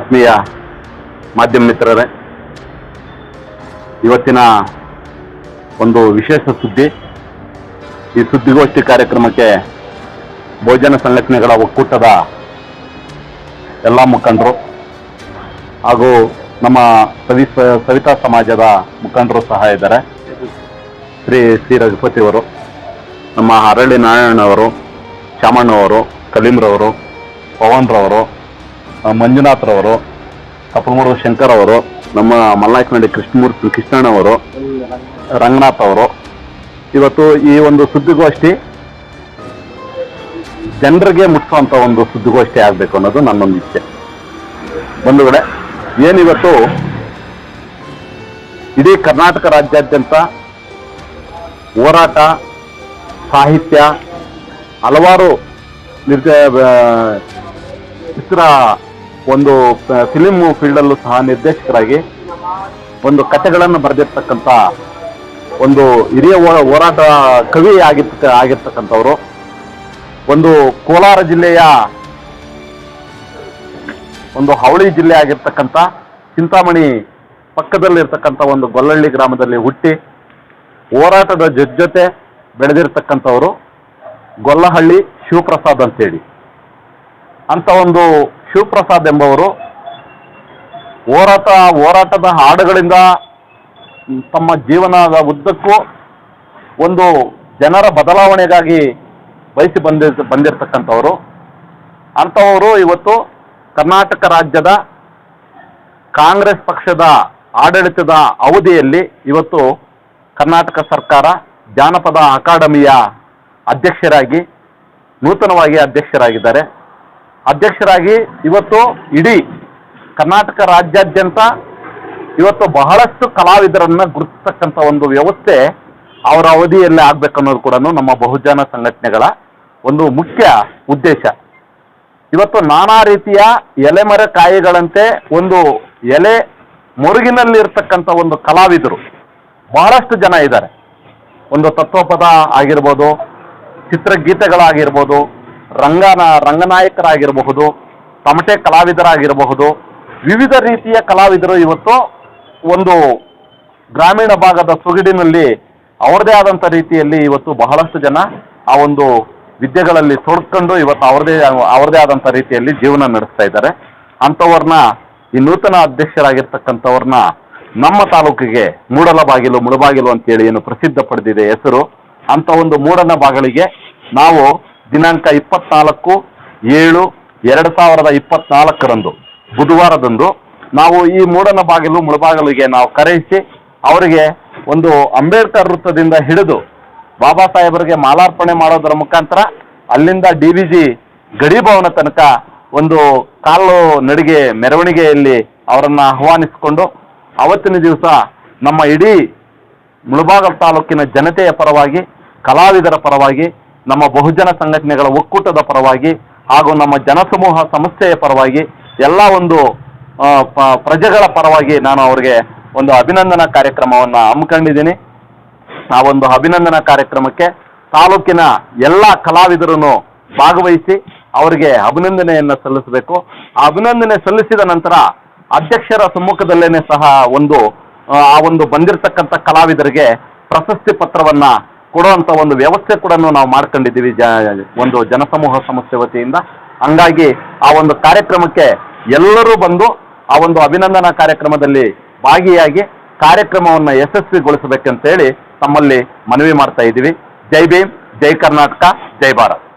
ಆತ್ಮೀಯ ಮಾಧ್ಯಮ ಮಿತ್ರರೇ, ಇವತ್ತಿನ ಒಂದು ವಿಶೇಷ ಸುದ್ದಿ. ಈ ಸುದ್ದಿಗೋಷ್ಠಿ ಕಾರ್ಯಕ್ರಮಕ್ಕೆ ಬಹುಜನ ಸಂಘಟನೆಗಳ ಒಕ್ಕೂಟದ ಎಲ್ಲ ಮುಖಂಡರು ಹಾಗೂ ನಮ್ಮ ಸವಿತಾ ಸಮಾಜದ ಮುಖಂಡರು ಸಹ ಇದ್ದಾರೆ. ಶ್ರೀ ರಘುಪತಿಯವರು, ನಮ್ಮ ಹರಳಿ ನಾರಾಯಣವರು, ಶಾಮಣ್ಣವರು, ಕಲೀಮ್ರವರು, ಪವನ್ರವರು, ಮಂಜುನಾಥ್ರವರು, ಕಪಲಮೂರು ಶಂಕರ್ ಅವರು, ನಮ್ಮ ಮಲ್ನಾಯಕನಹಳ್ಳಿ ಕೃಷ್ಣಣ್ಣವರು, ರಂಗನಾಥ್ ಅವರು. ಇವತ್ತು ಈ ಒಂದು ಸುದ್ದಿಗೋಷ್ಠಿ ಜನರಿಗೆ ಮುಟ್ಟುವಂಥ ಒಂದು ಸುದ್ದಿಗೋಷ್ಠಿ ಆಗಬೇಕು ಅನ್ನೋದು ನನ್ನೊಂದು ಇಚ್ಛೆ. ಬಂಧುಗಳೇ, ಏನಿವತ್ತು ಇಡೀ ಕರ್ನಾಟಕ ರಾಜ್ಯಾದ್ಯಂತ ಹೋರಾಟ, ಸಾಹಿತ್ಯ, ಹಲವಾರು ಚಿತ್ರ, ಒಂದು ಫಿಲಿಂ ಫೀಲ್ಡಲ್ಲೂ ಸಹ ನಿರ್ದೇಶಕರಾಗಿ ಒಂದು ಕಥೆಗಳನ್ನು ಬರೆದಿರ್ತಕ್ಕಂಥ ಒಂದು ಹಿರಿಯ ಹೋರಾಟ ಕವಿ ಆಗಿರ್ತಕ್ಕಂಥವರು, ಒಂದು ಕೋಲಾರ ಜಿಲ್ಲೆಯ ಒಂದು ಹಾವಳಿ ಜಿಲ್ಲೆ ಆಗಿರ್ತಕ್ಕಂಥ ಚಿಂತಾಮಣಿ ಪಕ್ಕದಲ್ಲಿರ್ತಕ್ಕಂಥ ಒಂದು ಗೊಲ್ಲಹಳ್ಳಿ ಗ್ರಾಮದಲ್ಲಿ ಹುಟ್ಟಿ ಹೋರಾಟದ ಜೊತೆ ಬೆಳೆದಿರ್ತಕ್ಕಂಥವರು ಗೊಲ್ಲಹಳ್ಳಿ ಶಿವಪ್ರಸಾದ್ ಅಂತೇಳಿ. ಅಂತ ಒಂದು ಶಿವಪ್ರಸಾದ್ ಎಂಬವರು ಹೋರಾಟದ ಹಾಡುಗಳಿಂದ ತಮ್ಮ ಜೀವನದ ಉದ್ದಕ್ಕೂ ಒಂದು ಜನರ ಬದಲಾವಣೆಗಾಗಿ ಬಯಸಿ ಬಂದಿರತಕ್ಕಂಥವರು. ಅಂಥವರು ಇವತ್ತು ಕರ್ನಾಟಕ ರಾಜ್ಯದ ಕಾಂಗ್ರೆಸ್ ಪಕ್ಷದ ಆಡಳಿತದ ಅವಧಿಯಲ್ಲಿ ಇವತ್ತು ಕರ್ನಾಟಕ ಸರ್ಕಾರ ಜಾನಪದ ಅಕಾಡೆಮಿಯ ಅಧ್ಯಕ್ಷರಾಗಿ, ನೂತನವಾಗಿ ಅಧ್ಯಕ್ಷರಾಗಿದ್ದಾರೆ. ಅಧ್ಯಕ್ಷರಾಗಿ ಇವತ್ತು ಇಡೀ ಕರ್ನಾಟಕ ರಾಜ್ಯಾದ್ಯಂತ ಇವತ್ತು ಬಹಳಷ್ಟು ಕಲಾವಿದರನ್ನು ಗುರುತಿಸ್ತಕ್ಕಂಥ ಒಂದು ವ್ಯವಸ್ಥೆ ಅವರ ಅವಧಿಯಲ್ಲೇ ಆಗ್ಬೇಕನ್ನೋದು ಕೂಡ ನಮ್ಮ ಬಹುಜನ ಸಂಘಟನೆಗಳ ಒಂದು ಮುಖ್ಯ ಉದ್ದೇಶ. ಇವತ್ತು ನಾನಾ ರೀತಿಯ ಎಲೆಮರೆ ಕಾಯಿಗಳಂತೆ ಒಂದು ಎಲೆ ಮೊರುಗಿನಲ್ಲಿ ಇರ್ತಕ್ಕಂಥ ಒಂದು ಕಲಾವಿದರು ಬಹಳಷ್ಟು ಜನ ಇದ್ದಾರೆ. ಒಂದು ತತ್ವಪದ ಆಗಿರ್ಬೋದು, ಚಿತ್ರಗೀತೆಗಳಾಗಿರ್ಬೋದು, ರಂಗನಾಯಕರಾಗಿರಬಹುದು, ತಮಟೆ ಕಲಾವಿದರಾಗಿರಬಹುದು, ವಿವಿಧ ರೀತಿಯ ಕಲಾವಿದರು ಇವತ್ತು ಒಂದು ಗ್ರಾಮೀಣ ಭಾಗದ ಸೊಗಡಿನಲ್ಲಿ ಅವರದೇ ಆದಂಥ ರೀತಿಯಲ್ಲಿ ಇವತ್ತು ಬಹಳಷ್ಟು ಜನ ಆ ಒಂದು ವಿದ್ಯೆಗಳಲ್ಲಿ ತೊಡ್ಕೊಂಡು ಇವತ್ತು ಅವರದೇ ಆದಂಥ ರೀತಿಯಲ್ಲಿ ಜೀವನ ನಡೆಸ್ತಾ ಇದ್ದಾರೆ. ಅಂಥವ್ರನ್ನ, ಈ ನೂತನ ಅಧ್ಯಕ್ಷರಾಗಿರ್ತಕ್ಕಂಥವ್ರನ್ನ ನಮ್ಮ ತಾಲೂಕಿಗೆ ಮುಳಬಾಗಿಲು ಅಂತೇಳಿ ಏನು ಪ್ರಸಿದ್ಧ ಪಡೆದಿದೆ ಹೆಸರು, ಅಂಥ ಒಂದು ಮೂಡನ ಬಾಗಿಲಿಗೆ ನಾವು ದಿನಾಂಕ 24/7/2024 ಬುಧವಾರದಂದು ನಾವು ಈ ಮೂಡನ ಮುಳಬಾಗಿಲಿಗೆ ನಾವು ಕರೆಯಿಸಿ ಅವರಿಗೆ ಒಂದು ಅಂಬೇಡ್ಕರ್ ವೃತ್ತದಿಂದ ಹಿಡಿದು ಬಾಬಾ ಸಾಹೇಬರಿಗೆ ಮಾಲಾರ್ಪಣೆ ಮಾಡೋದರ ಮುಖಾಂತರ ಅಲ್ಲಿಂದ DVG ಗಡಿ ಭವನ ತನಕ ಒಂದು ಕಾಲು ನಡಿಗೆ ಮೆರವಣಿಗೆಯಲ್ಲಿ ಅವರನ್ನು ಆಹ್ವಾನಿಸಿಕೊಂಡು ಅವತ್ತಿನ ದಿವಸ ನಮ್ಮ ಇಡೀ ಮುಳಬಾಗಿಲು ತಾಲೂಕಿನ ಜನತೆಯ ಪರವಾಗಿ, ಕಲಾವಿದರ ಪರವಾಗಿ, ನಮ್ಮ ಬಹುಜನ ಸಂಘಟನೆಗಳ ಒಕ್ಕೂಟದ ಪರವಾಗಿ ಹಾಗೂ ನಮ್ಮ ಜನಸಮೂಹ ಸಂಸ್ಥೆಯ ಪರವಾಗಿ ಎಲ್ಲ ಒಂದು ಪ್ರಜೆಗಳ ಪರವಾಗಿ ನಾನು ಅವರಿಗೆ ಒಂದು ಅಭಿನಂದನಾ ಕಾರ್ಯಕ್ರಮವನ್ನು ಹಮ್ಮಿಕೊಂಡಿದ್ದೀನಿ. ಆ ಒಂದು ಅಭಿನಂದನಾ ಕಾರ್ಯಕ್ರಮಕ್ಕೆ ತಾಲೂಕಿನ ಎಲ್ಲ ಕಲಾವಿದರನ್ನು ಭಾಗವಹಿಸಿ ಅವರಿಗೆ ಅಭಿನಂದನೆಯನ್ನು ಸಲ್ಲಿಸಬೇಕು. ಆ ಅಭಿನಂದನೆ ಸಲ್ಲಿಸಿದ ನಂತರ ಅಧ್ಯಕ್ಷರ ಸಮ್ಮುಖದಲ್ಲೇನೆ ಸಹ ಆ ಒಂದು ಬಂದಿರತಕ್ಕಂಥ ಕಲಾವಿದರಿಗೆ ಪ್ರಶಸ್ತಿ ಪತ್ರವನ್ನ ಕೊಡುವಂಥ ಒಂದು ವ್ಯವಸ್ಥೆ ಕೂಡ ನಾವು ಮಾಡ್ಕೊಂಡಿದ್ದೀವಿ ಒಂದು ಜನಸಮೂಹ ಸಂಸ್ಥೆ ವತಿಯಿಂದ. ಹಂಗಾಗಿ ಆ ಒಂದು ಕಾರ್ಯಕ್ರಮಕ್ಕೆ ಎಲ್ಲರೂ ಬಂದು ಆ ಒಂದು ಅಭಿನಂದನಾ ಕಾರ್ಯಕ್ರಮದಲ್ಲಿ ಭಾಗಿಯಾಗಿ ಕಾರ್ಯಕ್ರಮವನ್ನು ಯಶಸ್ವಿಗೊಳಿಸಬೇಕಂತೇಳಿ ತಮ್ಮಲ್ಲಿ ಮನವಿ ಮಾಡ್ತಾ ಇದ್ದೀವಿ. ಜೈ ಭೀಮ್, ಜೈ ಕರ್ನಾಟಕ, ಜೈ ಭಾರತ್.